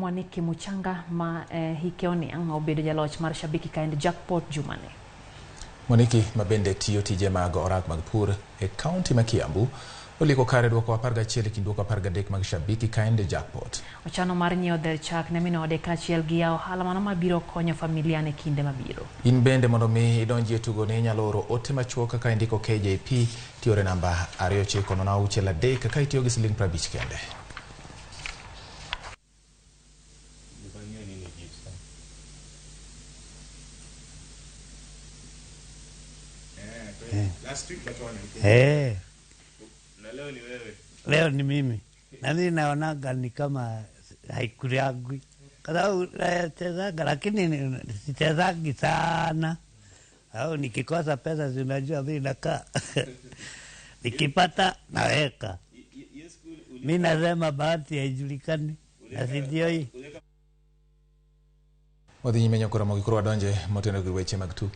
Mwaniki Muchanga ma hikeoni ang obedo jaloch mar Shabiki Kind jackpot jumane. Mwaniki mabende tiyo tije mag orak mag pur e kaunti ma Kiambu oliko kare duoko 11 kendo 13 mag Shabiki Kind jackpot. Ochano mar nyiewo del chak ne minode kaachiel gi yawo ohala mano mabiro konyo familia ne kinde mabiro. In bende mondo mi idonji e tugo ne inyalo oro ote machuok kaka indiko KJP tiore namba 2963 kaka itiyo gi siling 50 kende. Last week but one. Na leo ni wewe. Leo ni mimi. Na mimi naonaga ni kama haikuriagwi. Kwa tezaga lakini sitezagi sana. Au nikikosa pesa zinajua mimi nakaa. Nikipata naweka. Mimi nasema bahati haijulikani. Na sidio hii. Wadhi nyime nyokora mogikuru wadonje motendo gi weche mag tuke.